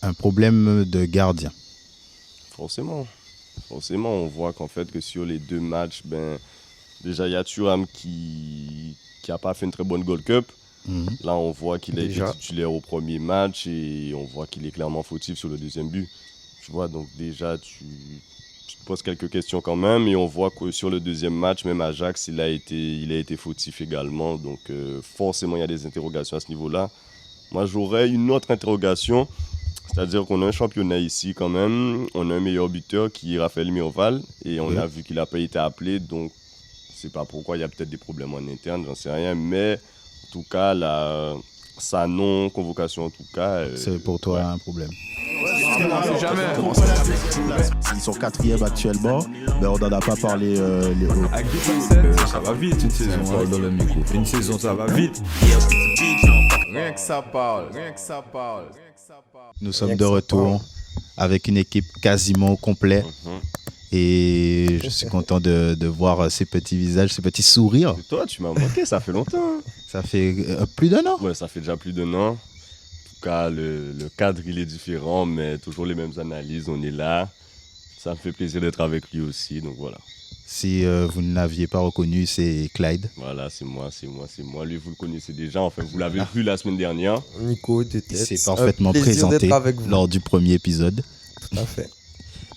un problème de gardien. Forcément. Forcément, on voit qu'en fait, que sur les 2 matchs, déjà, il y a Thuram qui n'a pas fait une très bonne Gold Cup. Là, on voit qu'il a été titulaire au premier match et on voit qu'il est clairement fautif sur le deuxième but. Tu vois, donc déjà, tu te poses quelques questions quand même. Et on voit que sur le deuxième match, même Ajax, il a été fautif également. Donc forcément, il y a des interrogations à ce niveau-là. Moi, j'aurais une autre interrogation. C'est-à-dire qu'on a un championnat ici quand même. On a un meilleur buteur qui est Raphaël Mirval. Et on a vu qu'il n'a pas été appelé. Donc, je ne sais pas pourquoi. Il y a peut-être des problèmes en interne, j'en sais rien. Mais en tout cas, sa non-convocation, en tout cas... c'est pour toi un problème. Jamais. Ils sont 4e actuellement, mais on n'en a pas parlé. Avec des pincettes, ça va vite une saison. Parle dans le micro. Une saison, ça va vite. Rien que ça parle. Nous sommes de retour avec une équipe quasiment au complet. Et je suis content de voir ces petits visages, ces petits sourires. Et toi, tu m'as manqué, ça fait longtemps. Ça fait plus d'1 an. Ouais, ça fait déjà plus d'1 an. En tout cas, le cadre, il est différent, mais toujours les mêmes analyses, on est là. Ça me fait plaisir d'être avec lui aussi, donc voilà. Si vous ne l'aviez pas reconnu, c'est Clyde. Voilà, c'est moi. Lui, vous le connaissez déjà, enfin, vous l'avez vu la semaine dernière. Nico, de tête. Il s'est parfaitement présenté lors du premier épisode. Tout à fait.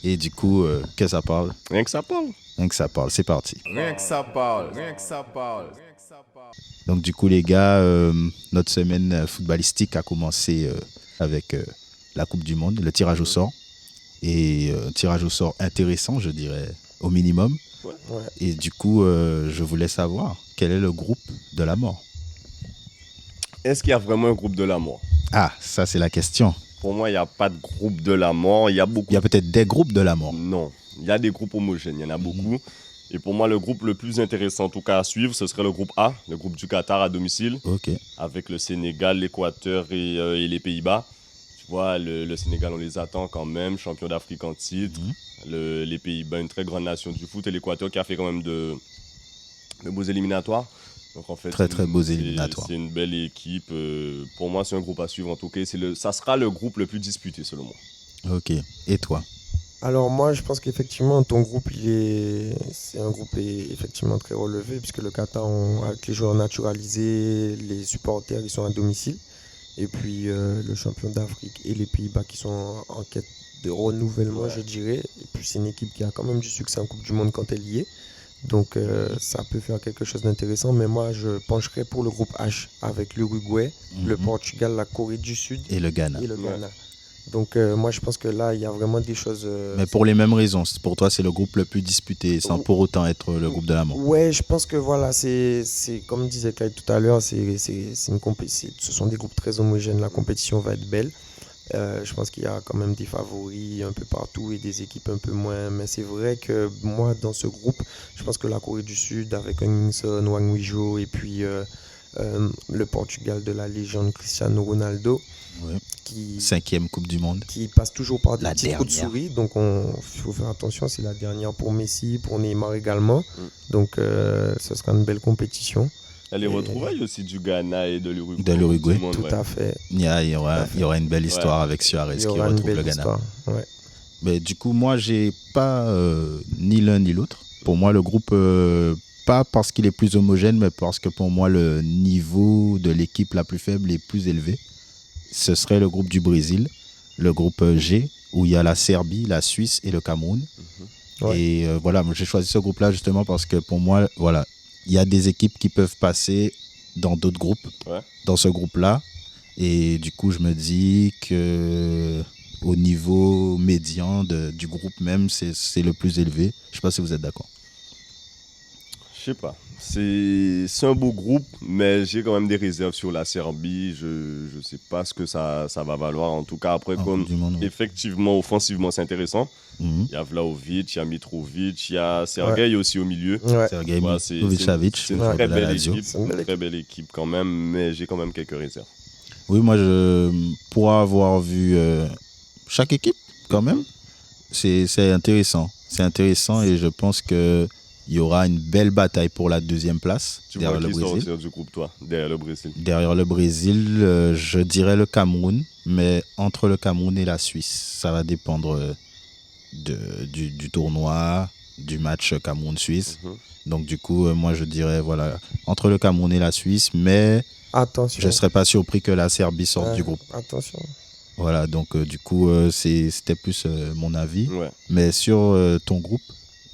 Et du coup, que ça parle? Rien que ça parle. Rien que ça parle, c'est parti. Rien que ça parle. Donc du coup, les gars, notre semaine footballistique a commencé avec la Coupe du Monde, le tirage au sort. Et un tirage au sort intéressant, je dirais, au minimum. Ouais. Et du coup, je voulais savoir, quel est le groupe de la mort? Est-ce qu'il y a vraiment un groupe de la mort? Ah, ça c'est la question. Pour moi, il n'y a pas de groupe de la mort. Il y a peut-être des groupes de la mort. Non, il y a des groupes homogènes, il y en a beaucoup. Et pour moi, le groupe le plus intéressant, en tout cas à suivre, ce serait le groupe A, le groupe du Qatar à domicile. Ok. Avec le Sénégal, l'Équateur et les Pays-Bas. Tu vois, le Sénégal, on les attend quand même, champion d'Afrique en titre. Les Pays-Bas, une très grande nation du foot. Et l'Équateur qui a fait quand même de beaux éliminatoires. Donc en fait, très beaux éliminatoires. C'est une belle équipe. Pour moi, c'est un groupe à suivre. En tout cas, ça sera le groupe le plus disputé, selon moi. Ok. Et toi? Alors moi, je pense qu'effectivement, ton groupe, c'est un groupe effectivement très relevé, puisque le Qatar, avec les joueurs naturalisés, les supporters, ils sont à domicile. Et puis le champion d'Afrique et les Pays-Bas qui sont en quête de renouvellement, je dirais. Et puis c'est une équipe qui a quand même du succès en Coupe du Monde quand elle y est. Donc ça peut faire quelque chose d'intéressant. Mais moi, je pencherais pour le groupe H avec l'Uruguay, le Portugal, la Corée du Sud et le Ghana. Donc moi, je pense que là, il y a vraiment des choses... Mais pour les mêmes raisons. Pour toi, c'est le groupe le plus disputé sans pour autant être le groupe de la mort. Ouais, je pense que voilà, c'est comme disait Clyde tout à l'heure, ce sont des groupes très homogènes. La compétition va être belle. Je pense qu'il y a quand même des favoris un peu partout et des équipes un peu moins. Mais c'est vrai que moi, dans ce groupe, je pense que la Corée du Sud, avec Minson, Wang Wijo et puis le Portugal de la légende Cristiano Ronaldo, qui 5e Coupe du Monde, qui passe toujours par des petits coups de souris. Donc il faut faire attention, c'est la dernière pour Messi, pour Neymar également. Donc ce sera une belle compétition. Il y a les retrouvailles aussi du Ghana et de l'Uruguay. De l'Uruguay. Tout à fait. Il y aura une belle histoire avec Suarez qui retrouve le Ghana. Mais du coup, moi, j'ai pas ni l'un ni l'autre. Pour moi, le groupe, pas parce qu'il est plus homogène, mais parce que pour moi, le niveau de l'équipe la plus faible est plus élevé. Ce serait le groupe du Brésil, le groupe G, où il y a la Serbie, la Suisse et le Cameroun. Et voilà, j'ai choisi ce groupe-là justement parce que pour moi, voilà, il y a des équipes qui peuvent passer dans d'autres groupes, dans ce groupe-là. Et du coup, je me dis qu'au niveau médian du groupe même, c'est le plus élevé. Je ne sais pas si vous êtes d'accord. Je sais pas. C'est un beau groupe, mais j'ai quand même des réserves sur la Serbie. Je ne sais pas ce que ça va valoir. En tout cas, après, effectivement, offensivement, c'est intéressant. Il y a Vlahovic, il y a Mitrovic, il y a Sergueï aussi au milieu. Sergueï Mitrovic. C'est une très belle équipe. Une très belle équipe quand même, mais j'ai quand même quelques réserves. Oui, moi, pour avoir vu chaque équipe, quand même, c'est intéressant. C'est intéressant et je pense qu'il il y aura une belle bataille pour la deuxième place derrière le Brésil. Sortir du groupe, toi, derrière le Brésil? Derrière le Brésil, je dirais le Cameroun, mais entre le Cameroun et la Suisse, ça va dépendre du tournoi, du match Cameroun-Suisse. Donc du coup, moi je dirais voilà, entre le Cameroun et la Suisse, mais attention, je ne serais pas surpris que la Serbie sorte du groupe. Attention. Voilà, donc du coup, c'était plus mon avis. Ouais. Mais sur ton groupe,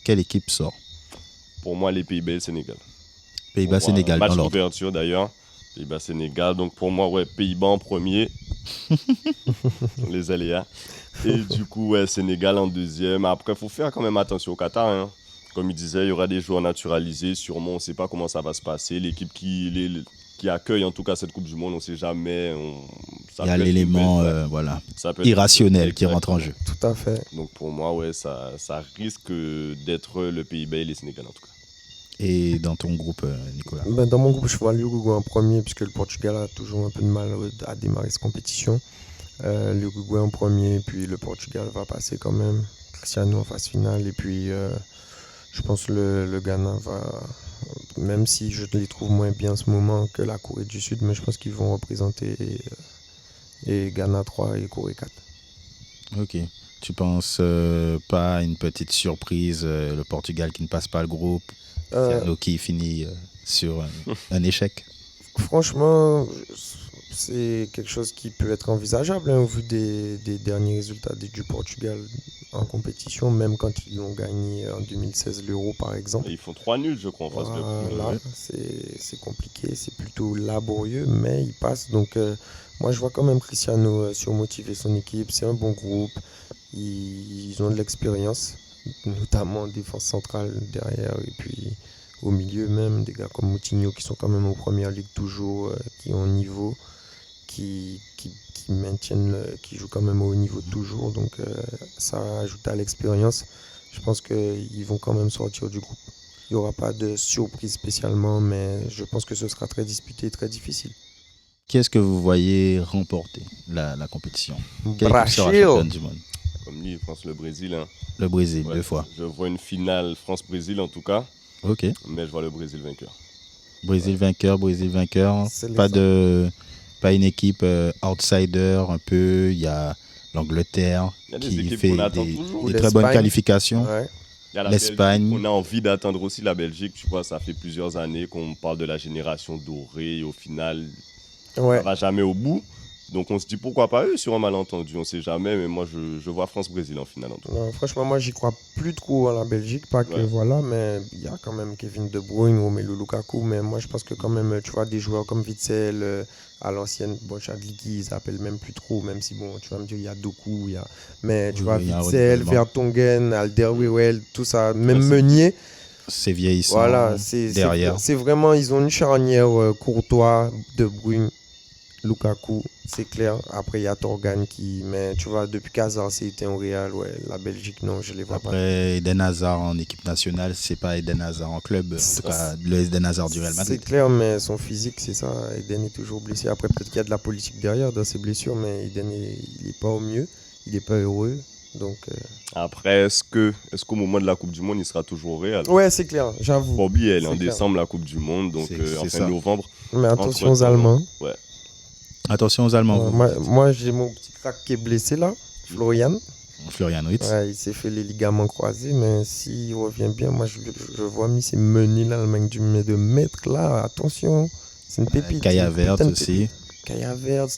quelle équipe sort? Pour moi, les Pays-Bas et le Sénégal. Pays-Bas-Sénégal dans l'ordre. Match d'ouverture d'ailleurs. Pays-Bas-Sénégal. Donc pour moi, ouais, Pays-Bas en premier. Les aléas. Et du coup, ouais, Sénégal en deuxième. Après, il faut faire quand même attention au Qatar. Hein. Comme il disait, il y aura des joueurs naturalisés. Sûrement, on ne sait pas comment ça va se passer. L'équipe qui accueille en tout cas cette Coupe du Monde, on ne sait jamais. Il y a l'élément irrationnel qui rentre en jeu. Tout à fait. Donc pour moi, ouais, ça risque d'être le Pays-Bas et les Sénégal en tout cas. Et dans ton groupe, Nicolas? Dans mon groupe, je vois l'Uruguay en premier, puisque le Portugal a toujours un peu de mal à démarrer cette compétition. L'Uruguay en premier, puis le Portugal va passer quand même. Cristiano en phase finale, et puis je pense que le Ghana va, même si je les trouve moins bien en ce moment que la Corée du Sud, mais je pense qu'ils vont représenter et Ghana 3 et Corée 4. Ok. Tu penses pas à une petite surprise, le Portugal qui ne passe pas le groupe, qui finit sur un échec? Franchement, c'est quelque chose qui peut être envisageable au vu des derniers résultats du Portugal en compétition, même quand ils ont gagné en 2016 l'Euro par exemple. Et ils font 3 nuls, je crois, en phase de poule. Là, c'est compliqué, c'est plutôt laborieux, mais ils passent. Donc, moi, je vois quand même Cristiano surmotiver son équipe. C'est un bon groupe. Ils ont de l'expérience, notamment en défense centrale derrière et puis au milieu même, des gars comme Moutinho qui sont quand même en première ligue toujours, qui ont un niveau, qui maintiennent, qui jouent quand même au haut niveau toujours. Donc ça ajoute à l'expérience. Je pense qu'ils vont quand même sortir du groupe. Il n'y aura pas de surprise spécialement, mais je pense que ce sera très disputé et très difficile. Qui est-ce que vous voyez remporter la compétition? Quelle équipe sera championne du monde? Comme lui, je pense le Brésil. Hein. Le Brésil, 2 fois. Je vois une finale France-Brésil en tout cas. Ok. Mais je vois le Brésil vainqueur. Brésil vainqueur. Pas une équipe outsider un peu. Il y a l'Angleterre qui fait des très bonnes qualifications. Ouais. L'Espagne. On a envie d'attendre aussi la Belgique. Tu vois, ça fait plusieurs années qu'on parle de la génération dorée. Et au final, ça ne va jamais au bout. Donc on se dit pourquoi pas eux sur un malentendu, on ne sait jamais, mais moi je vois France-Brésil en finale en tout cas. Non, franchement, moi j'y crois plus trop à la Belgique, pas que voilà, mais il y a quand même Kevin De Bruyne, Romelu Lukaku, mais moi je pense que quand même, tu vois, des joueurs comme Witsel, à l'ancienne, bon, Chadliki, ils s'appellent même plus trop, même si bon, tu vas me dire, il y a Doku, mais tu vois, Witsel, Vertonghen, Alderweireld, tout ça, même Meunier. C'est vieillissant. Voilà, derrière. C'est vraiment, ils ont une charnière Courtois, De Bruyne, Lukaku, c'est clair. Après, il y a Torgan mais tu vois, depuis qu'Hazard s'est éteint au Real, la Belgique, non, je les vois pas. Après, Eden Hazard en équipe nationale, c'est pas Eden Hazard en club. En tout cas, le Eden Hazard du Real Madrid. C'est clair, mais son physique, c'est ça. Eden est toujours blessé. Après, peut-être qu'il y a de la politique derrière dans ses blessures, mais Eden, il n'est pas au mieux. Il n'est pas heureux. Donc, Après, est-ce qu'au moment de la Coupe du Monde, il sera toujours au Real? Ouais, c'est clair, j'avoue. Faut oublier, elle est en décembre, la Coupe du Monde, donc en fin novembre. Mais attention aux Allemands. Ouais. Attention aux Allemands. Moi, j'ai mon petit crack qui est blessé là, Florian Witz. Ouais, il s'est fait les ligaments croisés, mais s'il revient bien, moi je vois c'est mené l'Allemagne du mètre là, attention, c'est une pépite. Kaya Vert aussi. Kaya Vert,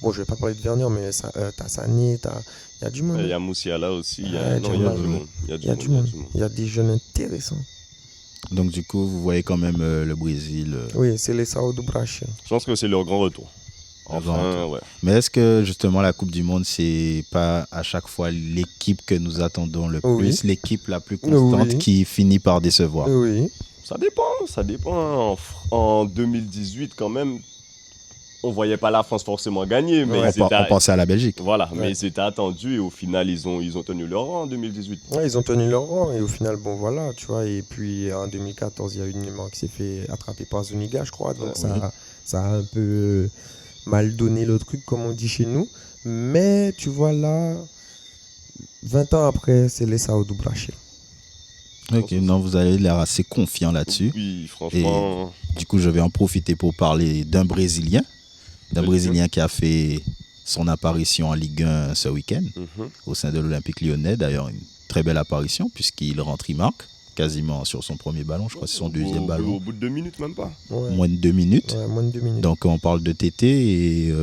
bon, je vais pas parler de Werner, mais t'as Sané, il y a du monde. Il y a Moussiala aussi, il y a du monde. Il y a des jeunes intéressants. Donc du coup, vous voyez quand même le Brésil. Oui, c'est les Sao do Brasil. Je pense que c'est leur grand retour. Enfin, ouais. Mais est-ce que justement la Coupe du Monde, c'est pas à chaque fois l'équipe que nous attendons le plus, l'équipe la plus constante qui finit par décevoir? Oui. Ça dépend. En 2018, quand même, on voyait pas la France forcément gagner. Mais on pensait à la Belgique. Voilà, mais ils étaient attendus et au final, ils ont tenu leur rang en 2018. Ouais, ils ont tenu leur rang et au final, bon voilà, tu vois. Et puis en 2014, il y a eu Neymar qui s'est fait attraper par Zuniga, je crois. Donc ça a un peu mal donné le truc, comme on dit chez nous. Mais tu vois là, 20 ans après, c'est les Sao do Brasil. Ok, non, vous avez l'air assez confiant là-dessus. Oui, franchement. Et, du coup, je vais en profiter pour parler d'un Brésilien. Qui a fait son apparition en Ligue 1 ce week-end au sein de l'Olympique Lyonnais. D'ailleurs, une très belle apparition puisqu'il rentre, il marque quasiment sur son premier ballon. Je crois que c'est son deuxième ballon. Au bout de 2 minutes, même pas. Moins de 2 minutes. Ouais, moins de 2 minutes. Donc, on parle de Tété et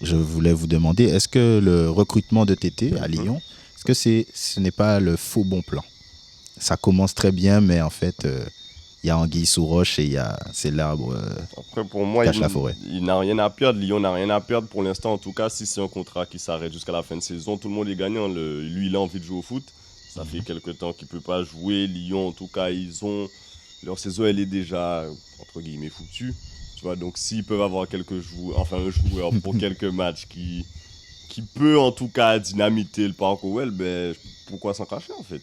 je voulais vous demander, est-ce que le recrutement de Tété à Lyon, est-ce que ce n'est pas le faux bon plan? Ça commence très bien, mais en fait... il y a anguille sous roche et c'est l'arbre Après, pour moi, cache la forêt. Il n'a rien à perdre. Lyon n'a rien à perdre pour l'instant. En tout cas, si c'est un contrat qui s'arrête jusqu'à la fin de saison, tout le monde est gagnant. Lui, il a envie de jouer au foot. Ça fait quelques temps qu'il ne peut pas jouer. Lyon, en tout cas, leur saison, elle est déjà, entre guillemets, foutue. Tu vois, donc, s'ils peuvent avoir un joueur pour quelques matchs qui peut, en tout cas, dynamiter le parcours, ben, pourquoi s'en cacher, en fait?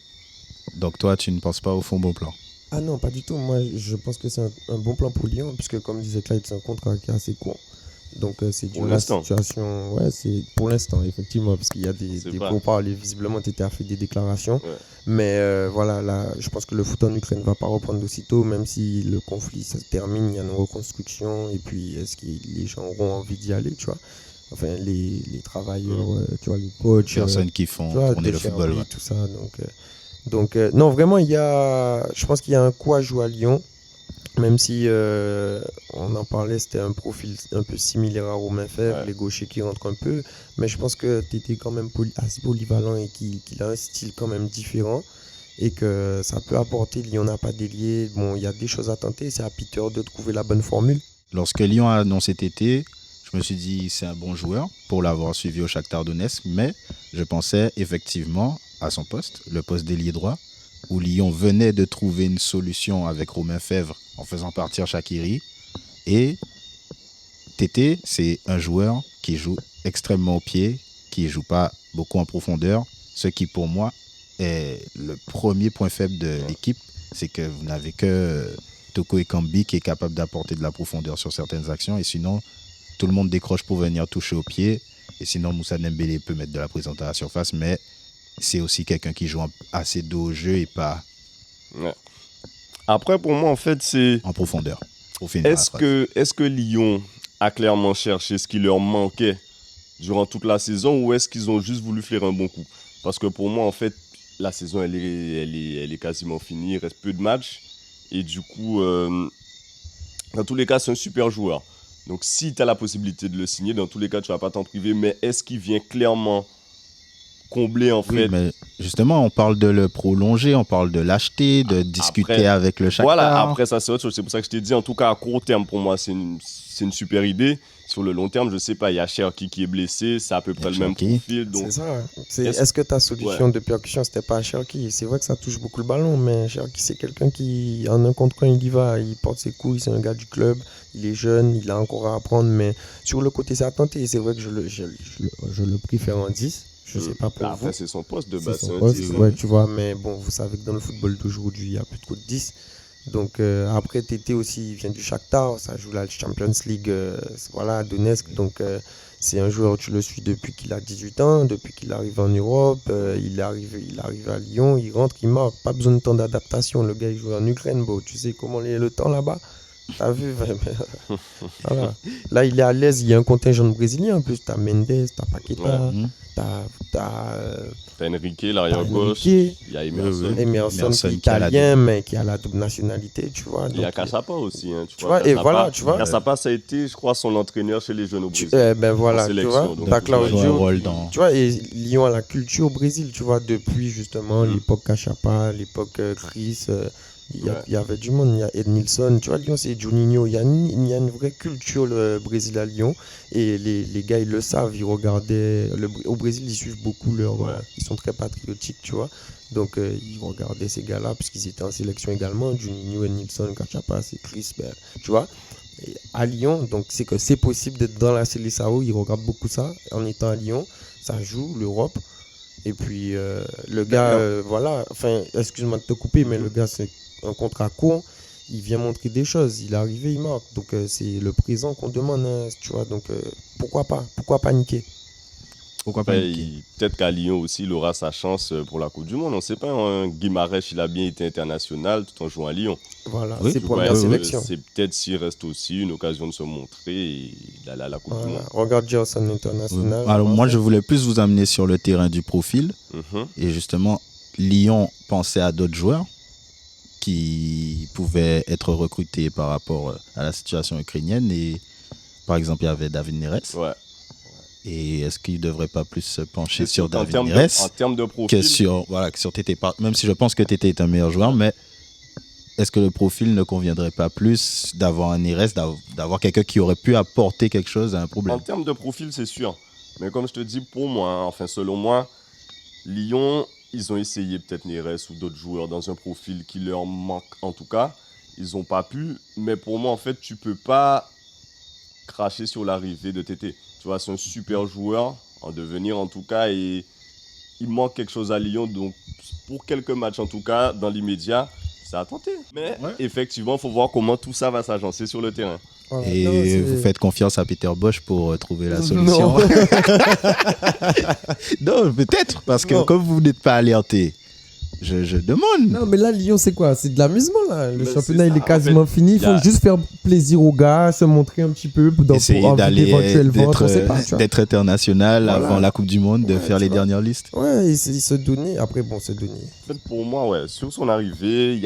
Donc, toi, tu ne penses pas au fond bon plan? Ah non, pas du tout. Moi, je pense que c'est un bon plan pour Lyon, puisque comme disait Clyde, c'est un contrat qui est assez court. Donc, c'est dû à la situation. Ouais, c'est pour l'instant, effectivement, parce qu'il y a des pourparlers. Visiblement, tu as fait des déclarations. Ouais. Mais voilà, là, je pense que le foot en Ukraine ne va pas reprendre d'aussitôt, même si le conflit se termine, il y a une reconstruction. Et puis, est-ce que les gens auront envie d'y aller, tu vois? Enfin, les travailleurs, tu vois, les coachs. Les personnes qui font tourner le football. Ouais. Tout ça, donc non, vraiment, je pense qu'il y a un coup à jouer à Lyon, même si on en parlait, c'était un profil un peu similaire à Romain Fèvre, les gauchers qui rentrent un peu, mais je pense que tu étais quand même assez polyvalent et qu'il a un style quand même différent et que ça peut apporter. Lyon n'a pas d'ailier, bon, il y a des choses à tenter, c'est à Peter de trouver la bonne formule. Lorsque Lyon a annoncé Tété, je me suis dit c'est un bon joueur pour l'avoir suivi au Shakhtar Donetsk, mais je pensais effectivement à son poste, le poste d'ailier droit, où Lyon venait de trouver une solution avec Romain Fèvre en faisant partir Shaqiri. Et Tété, c'est un joueur qui joue extrêmement au pied, qui ne joue pas beaucoup en profondeur, ce qui pour moi est le premier point faible de l'équipe, c'est que vous n'avez que Toko Ekambi qui est capable d'apporter de la profondeur sur certaines actions, et sinon tout le monde décroche pour venir toucher au pied, et sinon Moussa Dembélé peut mettre de la présence à la surface, mais c'est aussi quelqu'un qui joue assez dos au jeu et pas... Ouais. Après, pour moi, en fait, c'est... En profondeur. Est-ce que Lyon a clairement cherché ce qui leur manquait durant toute la saison, ou est-ce qu'ils ont juste voulu faire un bon coup? Parce que pour moi, en fait, la saison, elle est quasiment finie. Il reste peu de matchs. Et du coup, dans tous les cas, c'est un super joueur. Donc, si tu as la possibilité de le signer, dans tous les cas, tu ne vas pas t'en priver. Mais est-ce qu'il vient clairement combler, en fait? Mais justement, on parle de le prolonger, on parle de l'acheter, de discuter avec le Shakhtar. Voilà, après ça, c'est autre chose. C'est pour ça que je t'ai dit, en tout cas, à court terme, pour moi, c'est une super idée. Sur le long terme, je ne sais pas, il y a Cherki qui est blessé, c'est à peu près le même profil. Donc... C'est ça. Est-ce que ta solution de percussion, c'était pas Cherki? C'est vrai que ça touche beaucoup le ballon, mais Cherki, c'est quelqu'un qui, en un contre un, il y va, il porte ses couilles, c'est un gars du club, il est jeune, il a encore à apprendre, mais sur le côté, c'est à tenter. C'est vrai que je le préfère en 10. Je sais pas pour après, vous. c'est son poste de base. Ouais, tu vois, mais bon, vous savez que dans le football d'aujourd'hui, il y a plus trop de 10. Donc après, Tété aussi, il vient du Shakhtar, ça joue la Champions League, voilà, à Donetsk. Donc c'est un joueur, tu le suis depuis qu'il a 18 ans, depuis qu'il arrive en Europe, il arrive à Lyon, il rentre, il marque, pas besoin de temps d'adaptation. Le gars, il joue en Ukraine, bon, tu sais comment est le temps là-bas. T'as vu? Voilà. Là, il est à l'aise, il y a un contingent brésilien en plus, t'as Mendes, t'as Paqueta, t'as Enrique, l'arrière-gauche, il y a Emerson qui est italien, mais qui a la double nationalité, tu vois. Il y a Cassapa aussi, hein, tu vois. Et voilà, tu vois. Cassapa, ça a été, je crois, son entraîneur chez les jeunes au Brésil. Ben voilà, tu vois. T'as Claudio, tu vois, et Lyon a la culture au Brésil, tu vois, depuis justement l'époque Cassapa, l'époque Chris. Il y avait du monde, il y a Edmilson, tu vois, Lyon c'est Juninho, il y a une vraie culture le Brésil à Lyon et les gars ils le savent, ils regardaient, au Brésil ils suivent beaucoup ils sont très patriotiques, tu vois, donc ils regardaient ces gars-là parce qu'ils étaient en sélection également, Juninho, Edmilson, Cassapa, c'est Chris, tu vois, et à Lyon, donc c'est que c'est possible d'être dans la Seleção, ils regardent beaucoup ça, en étant à Lyon, ça joue l'Europe. Et puis le gars, voilà, enfin, excuse-moi de te couper, mais le gars c'est un contrat court, il vient montrer des choses, il est arrivé, il marque, donc c'est le présent qu'on demande, hein, tu vois, donc pourquoi pas paniquer? Pourquoi pas peut-être qu'à Lyon aussi, il aura sa chance pour la Coupe du Monde. On ne sait pas, hein. Guimarães, il a bien été international tout en jouant à Lyon. Voilà, c'est première sélection. C'est peut-être s'il reste aussi une occasion de se montrer et d'aller à la Coupe du Monde. Regarde Gerson international. Alors moi, je voulais plus vous amener sur le terrain du profil. Et justement, Lyon pensait à d'autres joueurs qui pouvaient être recrutés par rapport à la situation ukrainienne. Et par exemple, il y avait David Neres. Ouais. Et est-ce qu'il ne devrait pas plus se pencher sur David Neres en termes de profil, que sur Tété? Même si je pense que Tété est un meilleur joueur, mais est-ce que le profil ne conviendrait pas plus d'avoir un Neres, d'avoir quelqu'un qui aurait pu apporter quelque chose à un problème? En termes de profil, c'est sûr. Mais comme je te dis, pour moi, selon moi, Lyon, ils ont essayé peut-être Neres ou d'autres joueurs dans un profil qui leur manque en tout cas. Ils n'ont pas pu. Mais pour moi, en fait, tu ne peux pas cracher sur l'arrivée de Tété. Tu vois, c'est un super joueur en devenir en tout cas et il manque quelque chose à Lyon. Donc, pour quelques matchs en tout cas, dans l'immédiat, ça a tenté. Mais effectivement, il faut voir comment tout ça va s'agencer sur le terrain. Et vous faites confiance à Peter Bosz pour trouver la solution? Non, peut-être, parce que comme vous n'êtes pas alerté, je demande. Non, mais là, Lyon, c'est quoi? C'est de l'amusement, là. Le championnat, il est quasiment fini. Il faut juste faire plaisir aux gars, se montrer un petit peu. Essayer d'aller, d'être international avant la Coupe du Monde, de faire les dernières listes. Ouais, il se donner. Après, bon, se donner. En fait, pour moi, sur son arrivée,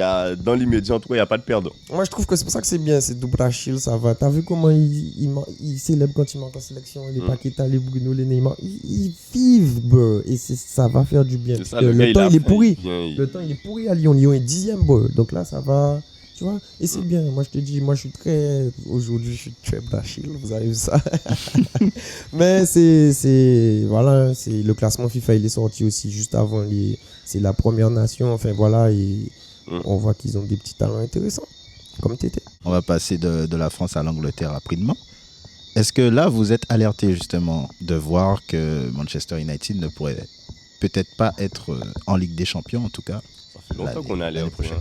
dans l'immédiat, en tout cas, il n'y a pas de perdant. Moi, je trouve que c'est pour ça que c'est bien. C'est Doubrachil, ça va. T'as vu comment il célèbre quand il manque en sélection? Les Paqueta, les Bruno, les Neymar. Ils vivent, bro. Et ça va faire du bien. Le temps, il est pourri. Le temps, il est pourri à Lyon. Lyon est 10e, bro. Donc là, ça va. Tu vois, et c'est bien. Moi, je te dis, aujourd'hui, je suis très Brachil. Vous avez vu ça. Mais voilà, c'est le classement FIFA, il est sorti aussi juste avant. C'est la première nation. Enfin, voilà. Et on voit qu'ils ont des petits talents intéressants. Comme Tété. On va passer de la France à l'Angleterre rapidement. Est-ce que là, vous êtes alerté justement de voir que Manchester United ne pourrait peut-être pas être en Ligue des Champions, en tout cas? Ça fait longtemps qu'on est alerté. Ça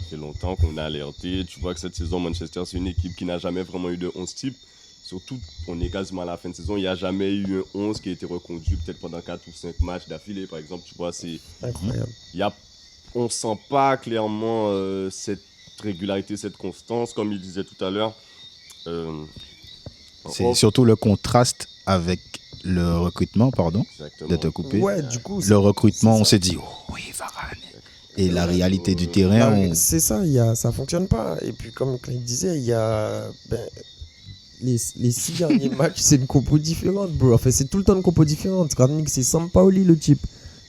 fait longtemps qu'on est alerté. Tu vois que cette saison, Manchester, c'est une équipe qui n'a jamais vraiment eu de 11 type. Surtout, on est quasiment à la fin de saison. Il n'y a jamais eu un 11 qui a été reconduit peut-être pendant 4 ou 5 matchs d'affilée, par exemple. Tu vois, c'est incroyable. On ne sent pas clairement cette régularité, cette constance, comme il disait tout à l'heure. C'est surtout le contraste avec le recrutement, de te couper. Ouais, du coup, le recrutement, on s'est dit, oui, Varane. Et la réalité du terrain... C'est ça, ça ne fonctionne pas. Et puis, comme il disait, il y a... les 6 derniers matchs, c'est une compo différente, bro. Enfin, c'est tout le temps une compo différente. Rangnick, c'est Sampaoli, le type.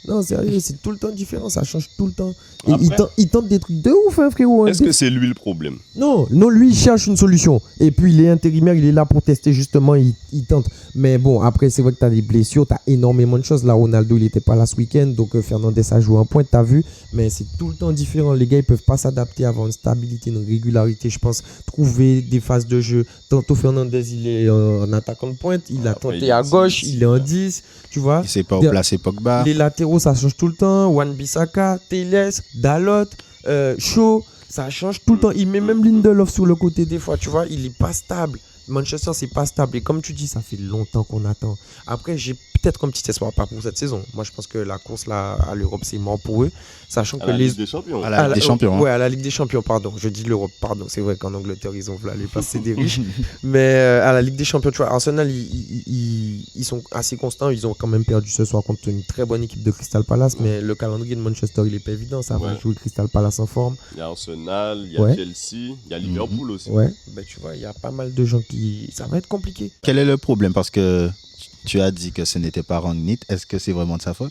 Non, sérieux, c'est tout le temps différent, ça change tout le temps. Et il tente des trucs de ouf, hein, frérot. Est-ce que c'est lui le problème? Non, lui, il cherche une solution. Et puis, il est intérimaire, il est là pour tester, justement, il tente. Mais bon, après, c'est vrai que tu as des blessures, tu as énormément de choses. Là, Ronaldo, il n'était pas là ce week-end, donc Fernandez a joué un point, tu as vu. Mais c'est tout le temps différent. Les gars, ils peuvent pas s'adapter, avoir une stabilité, une régularité, je pense. Trouver des phases de jeu. Tantôt, Fernandez, il est en attaquant de pointe. Il a tenté à gauche, il est en 10. Tu vois? Il ne sait pas où placer Pogba. Les latéraux, ça change tout le temps. Wan-Bissaka, Telles, Dalot, Shaw, ça change tout le temps. Il met même Lindelof sur le côté des fois, tu vois. Il n'est pas stable. Manchester, c'est pas stable. Et comme tu dis, ça fait longtemps qu'on attend. Après, j'ai peut-être un petit espoir, pas pour cette saison. Moi, je pense que la course là, à l'Europe, c'est mort pour eux. Sachant que la Ligue des Champions. À la Ligue des Champions. Ouais, à la Ligue des Champions, pardon. Je dis l'Europe, pardon. C'est vrai qu'en Angleterre, ils ont voulu aller passer des riches. Mais à la Ligue des Champions, tu vois, Arsenal, ils sont assez constants. Ils ont quand même perdu ce soir contre une très bonne équipe de Crystal Palace. Mais le calendrier de Manchester, il est pas évident. Ça va jouer Crystal Palace en forme. Il y a Arsenal, il y a Chelsea, il y a Liverpool aussi. Ouais, ben, tu vois, il y a pas mal de gens qui... Ça va être compliqué. Quel est le problème? Parce que tu as dit que ce n'était pas Rangnick. Est-ce que c'est vraiment de sa faute?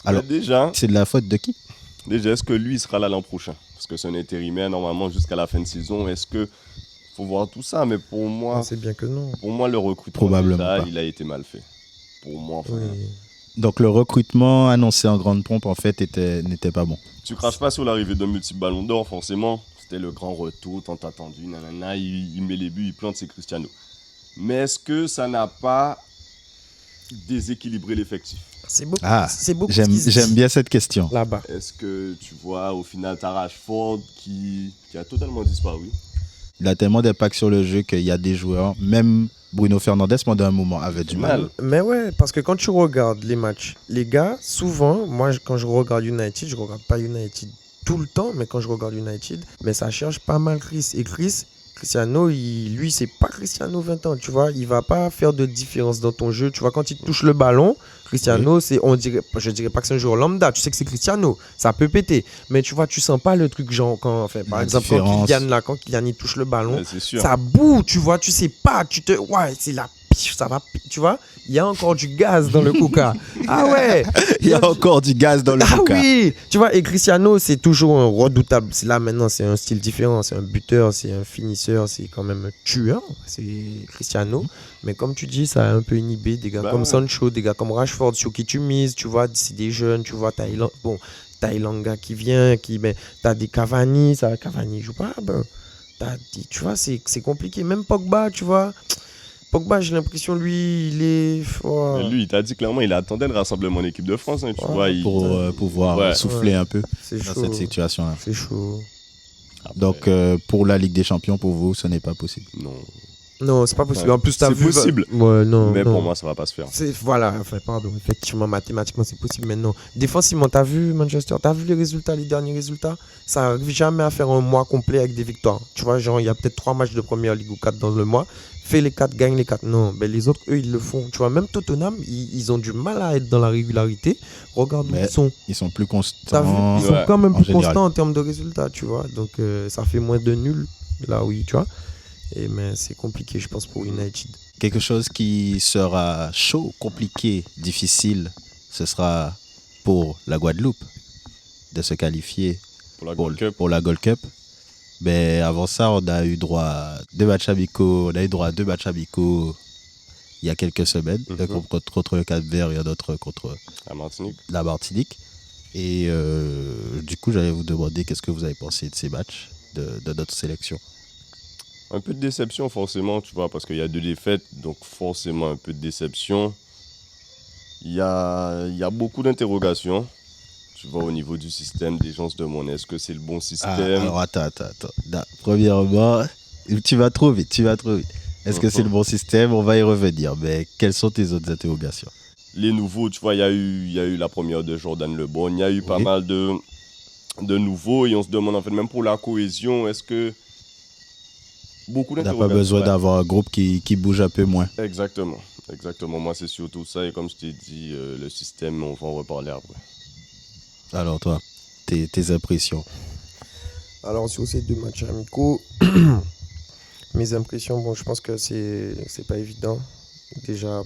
Alors, déjà, c'est de la faute de qui? Déjà, est-ce que lui, il sera là l'an prochain? Parce que c'est un intérimaire, normalement, jusqu'à la fin de saison. Est-ce que... faut voir tout ça, mais pour moi... c'est bien que non. Pour moi, le recrutement, probablement déjà, il a été mal fait. Pour moi, enfin... Oui. Donc, le recrutement annoncé en grande pompe, en fait, n'était pas bon. Tu craches pas sur l'arrivée d'un multiple ballon d'or, forcément. C'était le grand retour, tant attendu, nanana, il met les buts, il plante, c'est Cristiano. Mais est-ce que ça n'a pas déséquilibré l'effectif? C'est beaucoup. C'est beaucoup. J'aime bien cette question. Là-bas. Est-ce que tu vois, au final, t'as Rashford qui a totalement disparu? Il a tellement d'impact sur le jeu qu'il y a des joueurs, même Bruno Fernandes, pendant un moment, avait du mal. Mais ouais, parce que quand tu regardes les matchs, les gars, souvent, moi, quand je regarde United, je regarde pas United tout le temps, mais quand je regarde United, mais ça cherche pas mal Chris. Et Cristiano, lui, c'est pas Cristiano 20 ans, tu vois. Il va pas faire de différence dans ton jeu. Tu vois, quand il touche le ballon, Cristiano, je dirais pas que c'est un joueur lambda. Tu sais que c'est Cristiano, ça peut péter. Mais tu vois, tu sens pas le truc genre par exemple, quand Kylian il touche le ballon, ça boue, tu vois, tu sais pas, c'est la pif, ça va, tu vois. Il y a encore du gaz dans le Coca. Ah ouais, il y a encore du gaz dans le Coca. Ah oui, tu vois, et Cristiano, c'est toujours un redoutable. Là maintenant, c'est un style différent, c'est un buteur, c'est un finisseur, c'est quand même un tueur, c'est Cristiano. Mais comme tu dis, ça a un peu inhibé des gars comme Sancho, des gars comme Rashford sur qui tu mises, tu vois, c'est des jeunes, tu vois, t'as Elanga qui vient, t'as des Cavani, Cavani joue pas, tu vois, c'est compliqué. Même Pogba, tu vois. Pogba, j'ai l'impression, lui, il est... Lui, il t'a dit clairement, il attendait le rassemblement en équipe de France. Hein, tu vois, pour pouvoir souffler un peu dans cette situation-là. C'est chaud. Après, donc, pour la Ligue des Champions, pour vous, ce n'est pas possible. Non, c'est pas possible. En plus, c'est possible. Ouais, non. Mais pour moi, ça va pas se faire. Effectivement, mathématiquement, c'est possible, mais non. Défensivement, t'as vu Manchester, t'as vu les derniers résultats. Ça n'arrive jamais à faire un mois complet avec des victoires. Tu vois, genre, il y a peut-être 3 matchs de première ligue ou 4 dans le mois. Fais les 4, gagne les 4. Non, les autres, eux, ils le font. Tu vois, même Tottenham, ils ont du mal à être dans la régularité. Regarde où ils sont. Ils sont plus constants. Ils sont quand même plus constants en termes de résultats, tu vois. Donc, ça fait moins de nul. Là, oui, tu vois. Mais c'est compliqué, je pense, pour United. Quelque chose qui sera chaud, compliqué, difficile, ce sera pour la Guadeloupe de se qualifier pour la Gold Cup. Mais avant ça, on a eu droit à 2 matchs amicaux. On a eu droit à 2 matchs amicaux il y a quelques semaines, contre le Cap-Vert et un autre contre la Martinique. Et du coup, j'allais vous demander qu'est-ce que vous avez pensé de ces matchs, de notre sélection. Un peu de déception, forcément, tu vois, parce qu'il y a 2 défaites, donc forcément un peu de déception. Il y a beaucoup d'interrogations, tu vois, au niveau du système. Des gens se demandent est-ce que c'est le bon système. Alors, attends. Premièrement, tu vas trop vite. Est-ce que c'est le bon système? On va y revenir, mais quelles sont tes autres interrogations? Les nouveaux, tu vois, il y a eu la première de Jordan Lebon, il y a eu pas mal de nouveaux, et on se demande, en fait, même pour la cohésion, est-ce que... Beaucoup d'interrogations. On n'a pas besoin d'avoir un groupe qui bouge un peu moins. Exactement. Moi, c'est surtout ça. Et comme je t'ai dit, le système, on va en reparler après. Alors, toi, tes impressions? Alors, sur ces 2 matchs amicaux, mes impressions, je pense que c'est pas évident. Déjà,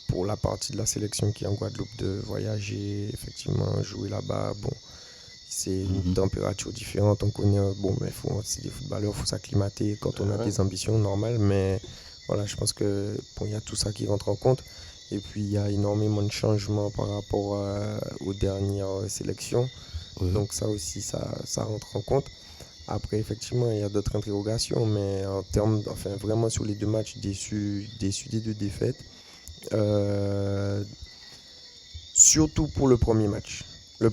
pour la partie de la sélection qui est en Guadeloupe, de voyager, effectivement, jouer là-bas, c'est une température différente, on connaît, c'est des footballeurs, il faut s'acclimater quand on a des ambitions normales, mais voilà, je pense que il y a tout ça qui rentre en compte. Et puis il y a énormément de changements par rapport aux dernières sélections, donc ça aussi, ça rentre en compte. Après, effectivement, il y a d'autres interrogations, mais en termes, vraiment sur les 2 matchs, déçus des 2 défaites, surtout pour le premier match. Le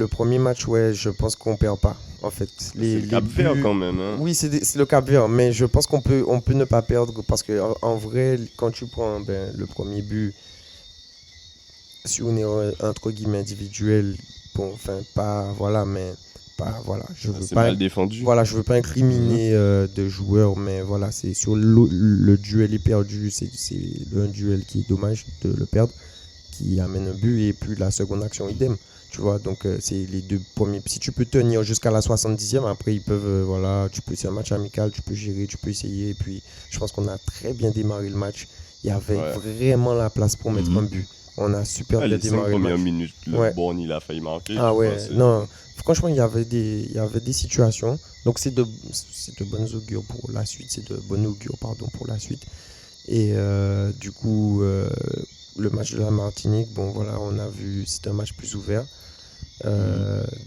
premier match, je pense qu'on perd pas, en fait. C'est le Cap-Vert quand même. Hein. Oui, c'est le Cap-Vert, mais je pense qu'on peut ne pas perdre parce que en vrai, quand tu prends le premier but sur une erreur entre guillemets individuelle, je veux c'est pas mal défendu. Voilà, je veux pas incriminer de joueurs, mais voilà, c'est sur le duel est perdu, c'est un duel qui est dommage de le perdre, qui amène un but, et puis la seconde action idem. Tu vois, donc c'est les 2 premiers. Si tu peux tenir jusqu'à la 70e, après ils peuvent, c'est un match amical, tu peux gérer, tu peux essayer. Et puis je pense qu'on a très bien démarré le match. Il y avait vraiment la place pour mettre un but. On a super bien démarré le match. Les 5 premières minutes, le Born, il a failli marquer. Non, franchement, il y avait des situations. Donc c'est de bonnes augures pour la suite. Pour la suite. Et du coup, le match de la Martinique, on a vu, c'était un match plus ouvert.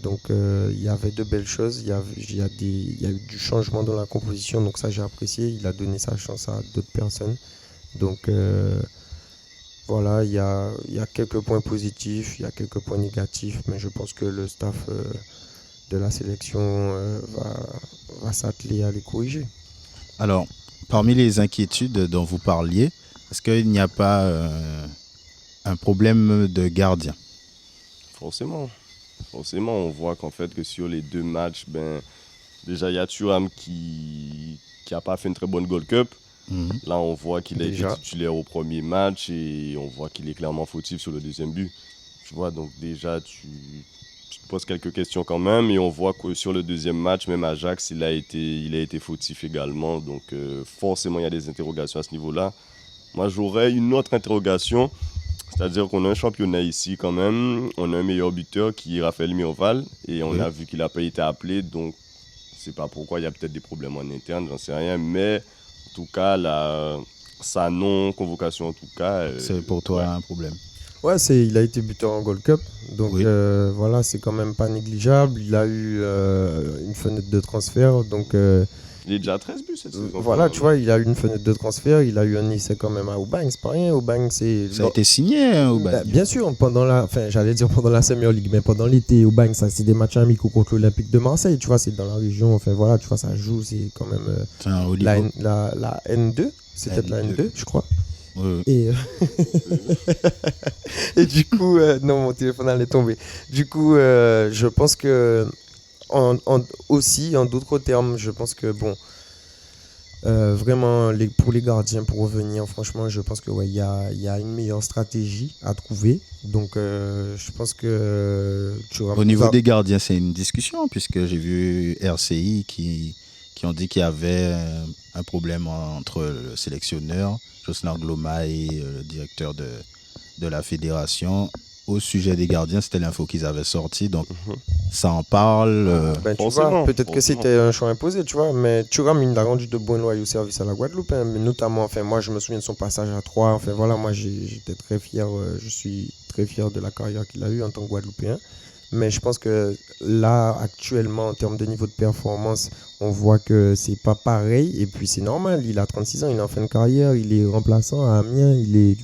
Donc il y avait de belles choses, il y a eu du changement dans la composition, donc ça j'ai apprécié, il a donné sa chance à d'autres personnes, donc il y a quelques points positifs, il y a quelques points négatifs, mais je pense que le staff de la sélection va s'atteler à les corriger. Alors, Parmi les inquiétudes dont vous parliez, est-ce qu'il n'y a pas un problème de gardien? Forcément, on voit qu'en fait que sur les 2 matchs, déjà il y a Thuram qui n'a pas fait une très bonne Gold Cup. Là, on voit qu'il a été titulaire au premier match et on voit qu'il est clairement fautif sur le deuxième but. Tu vois, donc déjà, tu te poses quelques questions quand même. Et on voit que sur le deuxième match, même Ajax, il a été fautif également. Donc forcément, il y a des interrogations à ce niveau-là. Moi, j'aurais une autre interrogation. C'est-à-dire qu'on a un championnat ici quand même. On a un meilleur buteur qui est Raphaël Mioval. Et on a vu qu'il n'a pas été appelé. Donc, je ne sais pas pourquoi. Il y a peut-être des problèmes en interne, j'en sais rien. Mais en tout cas, sa non-convocation, en tout cas... c'est pour toi un problème. Ouais, il a été buteur en Gold Cup. Donc voilà, c'est quand même pas négligeable. Il a eu une fenêtre de transfert. Donc, il est déjà à 13 buts cette saison. Voilà, tu vois, il a eu une fenêtre de transfert. Il a eu un essai quand même à Aubagne, c'est pas rien. Aubagne, c'est... Ça a été signé, hein, Aubagne. Bien sûr, pendant la Summer League, mais pendant l'été, Aubagne, ça, c'est des matchs amicaux contre l'Olympique de Marseille. Tu vois, c'est dans la région. Enfin voilà, tu vois, ça joue. C'est quand même la N2. C'est peut-être la N2, je crois. Oui. Et du coup, non, mon téléphone allait tomber. Du coup, je pense que aussi, en d'autres termes, je pense que vraiment, pour les gardiens, pour revenir, franchement, je pense que il y a une meilleure stratégie à trouver. Donc, je pense que au niveau des gardiens, c'est une discussion, puisque j'ai vu RCI qui ont dit qu'il y avait un problème entre le sélectionneur, Jocelyn Gloma, et le directeur de la fédération. Au sujet des gardiens, c'était l'info qu'ils avaient sorti, donc ça en parle. Tu vois, peut-être que c'était un choix imposé, tu vois, mais Thuram, il a rendu de bons loyaux services à la Guadeloupe, hein, mais notamment, moi je me souviens de son passage à Troyes, voilà, moi j'étais très fier, je suis très fier de la carrière qu'il a eue en tant que Guadeloupéen, mais je pense que là, actuellement, en termes de niveau de performance, on voit que c'est pas pareil, et puis c'est normal, il a 36 ans, il est en fin de carrière, il est remplaçant à Amiens,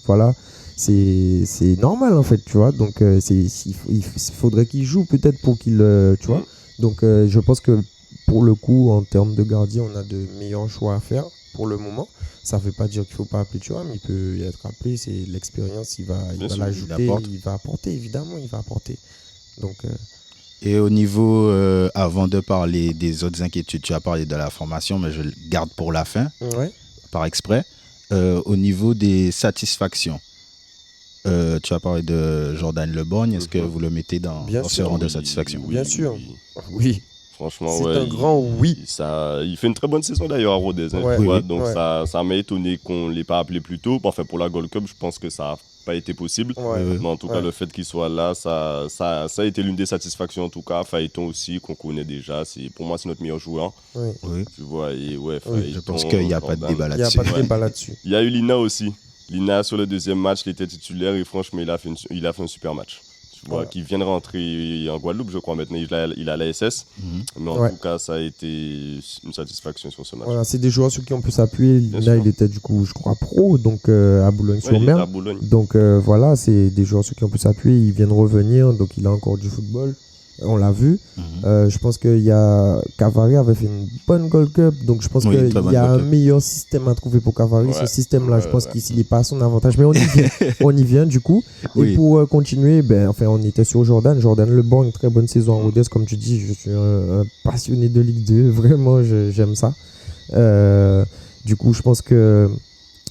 voilà. C'est normal en fait, tu vois, donc il faudrait qu'il joue peut-être pour qu'il tu vois, donc je pense que pour le coup en termes de gardien on a de meilleurs choix à faire pour le moment. Ça veut pas dire qu'il faut pas appeler, tu vois, mais il peut y être appelé, c'est l'expérience, il va l'ajouter, il va apporter, évidemment il va apporter, donc Et au niveau, avant de parler des autres inquiétudes, tu as parlé de la formation, mais je le garde pour la fin, par exprès. Au niveau des satisfactions, tu as parlé de Jordan Le Borgne. Est-ce que vous le mettez dans ce rang de satisfaction? Bien sûr. Oui. Franchement, c'est un grand oui. Il fait une très bonne saison d'ailleurs à Rodez. Donc ça m'a étonné qu'on ne l'ait pas appelé plus tôt. Enfin, pour la Gold Cup, je pense que ça n'a pas été possible. Mais en tout cas, le fait qu'il soit là, ça a été l'une des satisfactions en tout cas. Phaéton aussi, qu'on connaît déjà. Pour moi, c'est notre meilleur joueur. Oui. Tu vois, et Phaéton, je pense qu'il n'y a pas de débat là-dessus. Il n'y a pas de débat là-dessus. Il y a eu Lina aussi. Lina, sur le deuxième match, il était titulaire et franchement, il a fait un super match. Tu vois, qui vient de rentrer en Guadeloupe, je crois, maintenant. Il a la SS. Mais en tout cas, ça a été une satisfaction sur ce match. Voilà, c'est des joueurs sur qui on peut s'appuyer. Lina, il était du coup, je crois, pro, donc à Boulogne-sur-Mer. Donc voilà, c'est des joueurs sur qui on peut s'appuyer. Ils viennent revenir, donc il a encore du football. On l'a vu. Je pense qu'il y a Cavari avait fait une bonne Gold Cup, donc je pense qu'il y a un meilleur système à trouver pour Cavari. Ce système-là, je pense qu'il n'est pas à son avantage, mais on y vient du coup. Et pour continuer, on était sur Jordan Le Borgne, très bonne saison en Rodez, comme tu dis. Je suis un passionné de Ligue 2, vraiment, j'aime ça. Du coup, je pense que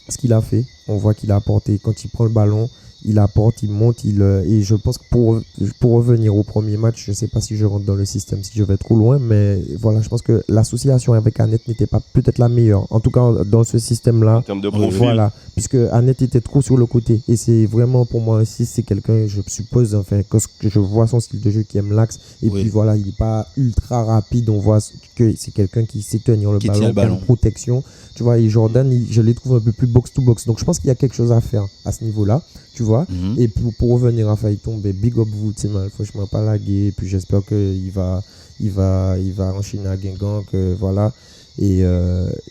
ce qu'il a fait, on voit qu'il a apporté quand il prend le ballon. Il apporte, il monte, et je pense que pour revenir au premier match, je ne sais pas si je rentre dans le système, si je vais trop loin, mais voilà, je pense que l'association avec Annette n'était pas peut-être la meilleure. En tout cas, dans ce système-là, en termes de profil. Voilà, puisque Annette était trop sur le côté. Et c'est vraiment, pour moi aussi, c'est quelqu'un, je suppose, que je vois son style de jeu qui aime l'axe. Et puis voilà, il n'est pas ultra rapide. On voit que c'est quelqu'un qui sait tenir le ballon, qui a une protection. Tu vois, et Jordan, je les trouve un peu plus box-to-box. Donc je pense qu'il y a quelque chose à faire à ce niveau-là. Tu vois, et pour revenir à Phaéton, big up vous, franchement pas lagué, et puis j'espère qu'il va enchaîner à Guingamp, que voilà, et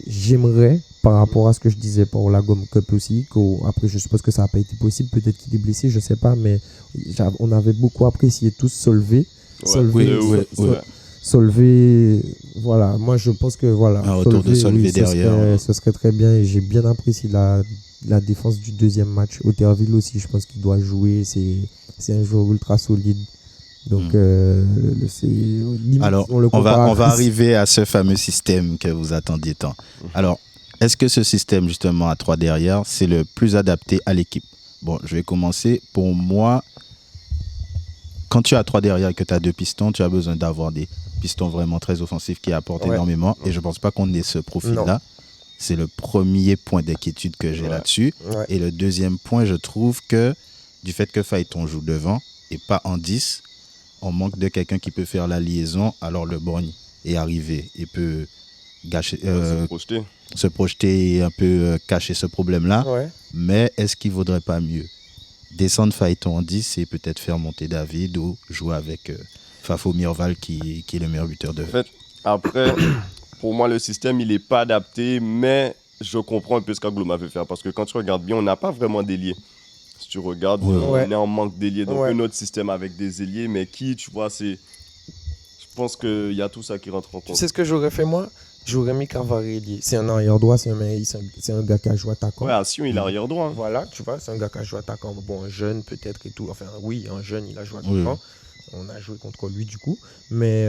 j'aimerais, par rapport à ce que je disais pour la Gold Cup aussi, après je suppose que ça n'a pas été possible, peut-être qu'il est blessé, je sais pas, mais on avait beaucoup apprécié tous Solvay, Solvay, voilà, moi je pense que voilà. Un retour de Solvay derrière. Ce serait très bien et j'ai bien apprécié la défense du deuxième match. Otterville aussi, je pense qu'il doit jouer. C'est un joueur ultra solide. Donc, alors, on va arriver à ce fameux système que vous attendiez tant. Alors, est-ce que ce système, justement, à 3 derrière, c'est le plus adapté à l'équipe? Bon, je vais commencer. Pour moi, quand tu as 3 derrière et que tu as 2 pistons, tu as besoin d'avoir des pistons vraiment très offensifs qui apportent énormément. Et je ne pense pas qu'on ait ce profil-là. Non. C'est le premier point d'inquiétude que j'ai là-dessus. Ouais. Et le deuxième point, je trouve que du fait que Phaéton joue devant et pas en 10, on manque de quelqu'un qui peut faire la liaison. Alors le Borgne est arrivé et peut gâcher, se projeter et un peu cacher ce problème-là. Ouais. Mais est-ce qu'il ne vaudrait pas mieux descendre Phaéton en 10 et peut-être faire monter David ou jouer avec Fafo Mirval qui est le meilleur buteur de... En fait, après, pour moi, le système, il n'est pas adapté, mais je comprends un peu ce qu'Aglo veut faire. Parce que quand tu regardes bien, on n'a pas vraiment d'ailier. Si tu regardes, on est en manque d'ailier. Donc, un autre système avec des ailiers, mais qui, tu vois, c'est... Je pense qu'il y a tout ça qui rentre en compte. Tu sais ce que j'aurais fait, moi? J'aurais mis Cavarelli. C'est un arrière-droit, c'est un gars qui a joué attaquant. Ouais, Sion, il est arrière-droit. Hein. Voilà, tu vois, c'est un gars qui a joué attaquant. Bon, un jeune peut-être et tout. Enfin, oui, un jeune, il a joué attaquant. Oui. On a joué contre lui, du coup. Mais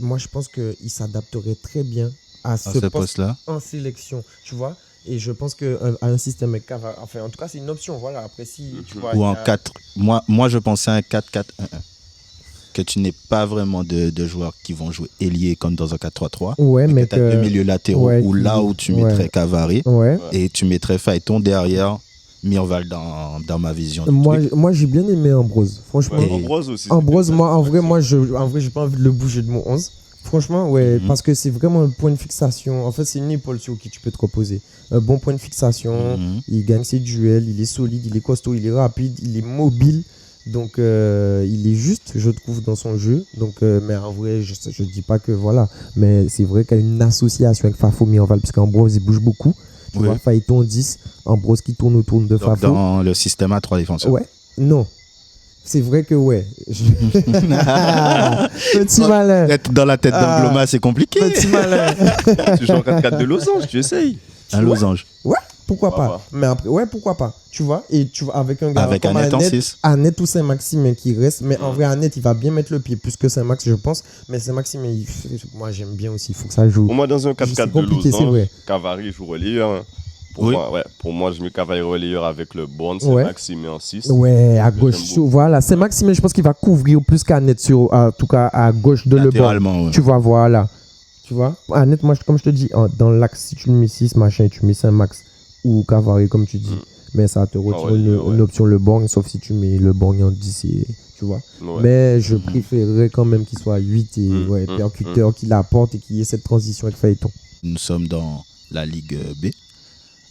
moi, je pense qu'il s'adapterait très bien à ce poste-là en sélection, tu vois. Et je pense qu'à un système avec Cavarelli... Enfin, en tout cas, c'est une option. Voilà, après, si tu vois... Ou en 4. Moi, je pensais à un 4-4-1-1. Que tu n'es pas vraiment de joueurs qui vont jouer ailier comme dans un 4-3-3. Ouais, mais tu as 2 milieux latéraux ou là où tu mettrais Cavari et tu mettrais Phaéton derrière Mirval dans ma vision. Moi, j'ai bien aimé Ambrose. Franchement. Ambrose aussi. Ambrose, moi, en vrai, j'ai pas envie de le bouger de mon 11. Franchement, parce que c'est vraiment un point de fixation. En fait, c'est une épaule sur qui tu peux te reposer. Un bon point de fixation. Il gagne ses duels, il est solide, il est costaud, il est rapide, il est mobile. Donc il est juste, je trouve, dans son jeu. Donc, mais en vrai, je dis pas que voilà. Mais c'est vrai qu'il y a une association avec Fafo Mirval, parce qu'Ambrose il bouge beaucoup. Tu vois, Phaéton 10, Ambrose qui tourne autour de Fafo. Dans le système à 3 défenseurs. Ouais, non. C'est vrai que Petit malin. Être dans la tête d'Angloma, c'est compliqué. Petit malin. Tu joues en 4-4 de losange, tu essayes. Un losange. Ouais. Pourquoi pas. Mais après, pourquoi pas. Tu vois, et tu vois, avec un gars avec comme Annette ou Saint-Maxime qui reste. Mais en vrai, Annette, il va bien mettre le pied plus que Saint-Max, je pense. Mais Saint-Maxime, moi, j'aime bien aussi. Il faut que ça joue. Pour moi, dans un 4-4 de losange, Cavari joue relayeur. Pour moi, je mets Cavari relayeur avec le Borgne, Saint-Maxime en 6. Ouais, à gauche. Voilà, Saint-Maxime, je pense qu'il va couvrir plus qu'Annette, en tout cas à gauche de le Borgne. Tu vois, voilà. Tu vois, Annette, moi, comme je te dis, dans l'axe, si tu le mets 6, machin, tu mets Saint-Max ou Cavari, comme tu dis. Mais ça te retire une option le Borgne, sauf si tu mets le Borgne en 10, tu vois. Mais je préférerais quand même qu'il soit 8 et percuteur, qu'il apporte et qu'il y ait cette transition avec Phaéton. Nous sommes dans la Ligue B,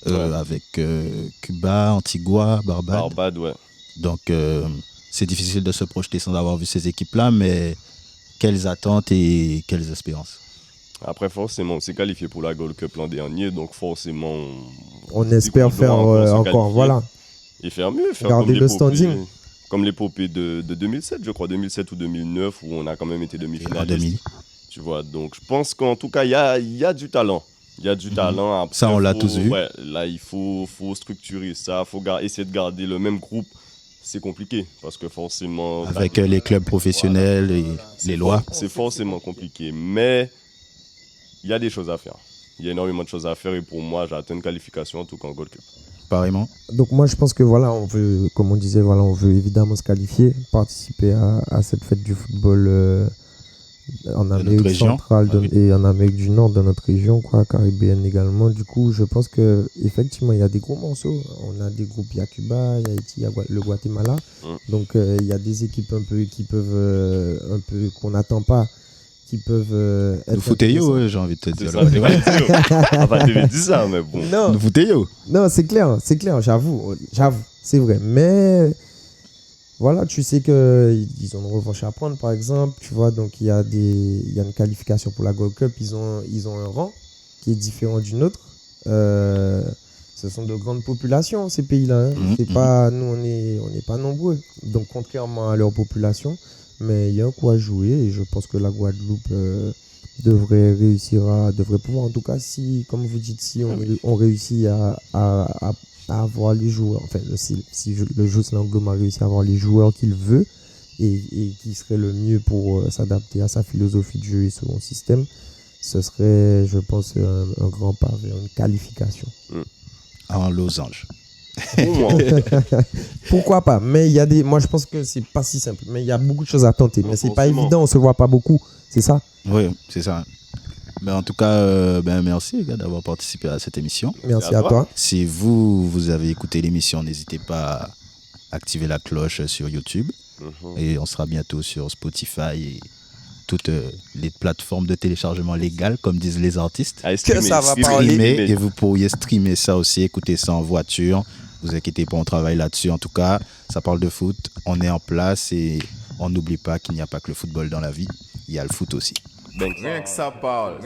avec Cuba, Antigua, Barbade. Donc, c'est difficile de se projeter sans avoir vu ces équipes-là, mais quelles attentes et quelles espérances? Après, forcément, on s'est qualifié pour la Gold Cup l'an dernier, donc forcément... On espère faire encore, voilà. Et faire mieux. Garder le standing. Comme l'épopée de 2007, je crois, 2007 ou 2009, où on a quand même été demi-finaliste. Tu vois, donc je pense qu'en tout cas, il y a du talent. Il y a du talent. Après, ça, on l'a tous vu. Ouais, là, il faut structurer ça, il faut essayer de garder le même groupe. C'est compliqué, parce que forcément... Avec les clubs professionnels et les lois. C'est forcément compliqué, mais... Il y a des choses à faire. Il y a énormément de choses à faire et pour moi, j'ai atteint une qualification en tout cas en Gold Cup. Pareillement. Donc moi, je pense que voilà, on veut, comme on disait, voilà, on veut évidemment se qualifier, participer à cette fête du football en Amérique centrale et en Amérique du Nord, dans notre région, quoi, caribéenne également. Du coup, je pense que effectivement, il y a des gros morceaux. On a des groupes, il y a Cuba, il y a Haïti, il y a le Guatemala. Donc il y a des équipes un peu qui peuvent qu'on n'attend pas. Qui peuvent être. Nous foutez-yo, j'ai envie de te dire. On va te dire ça, mais bon. Non. Nous foutez-yo. Non, c'est clair, j'avoue, c'est vrai. Mais voilà, tu sais qu'ils ont une revanche à prendre, par exemple, tu vois, donc il y a une qualification pour la Gold Cup, ils ont un rang qui est différent d'une autre. Ce sont de grandes populations, ces pays-là. Hein. C'est pas, nous, on n'est pas nombreux. Donc, contrairement à leur population, Mais il y a un coup à jouer et je pense que la Guadeloupe devrait pouvoir, en tout cas, si, comme vous dites, si on réussit à avoir les joueurs, enfin, si le jeu Slanglom a réussi à avoir les joueurs qu'il veut et qui serait le mieux pour s'adapter à sa philosophie de jeu et son système, ce serait, je pense, un grand pas vers une qualification. En losange. Pourquoi pas? Mais il y a moi je pense que c'est pas si simple. Mais il y a beaucoup de choses à tenter. Mais c'est pas évident, on se voit pas beaucoup. C'est ça? Oui, c'est ça. Mais en tout cas, merci les gars d'avoir participé à cette émission. Merci à toi. Si vous avez écouté l'émission, n'hésitez pas à activer la cloche sur YouTube. Et on sera bientôt sur Spotify et toutes les plateformes de téléchargement légales, comme disent les artistes. Streamer, et vous pourriez streamer ça aussi, écouter ça en voiture. Vous inquiétez pas, on travaille là-dessus. En tout cas, ça parle de foot, on est en place et on n'oublie pas qu'il n'y a pas que le football dans la vie, il y a le foot aussi. Rien que ça parle.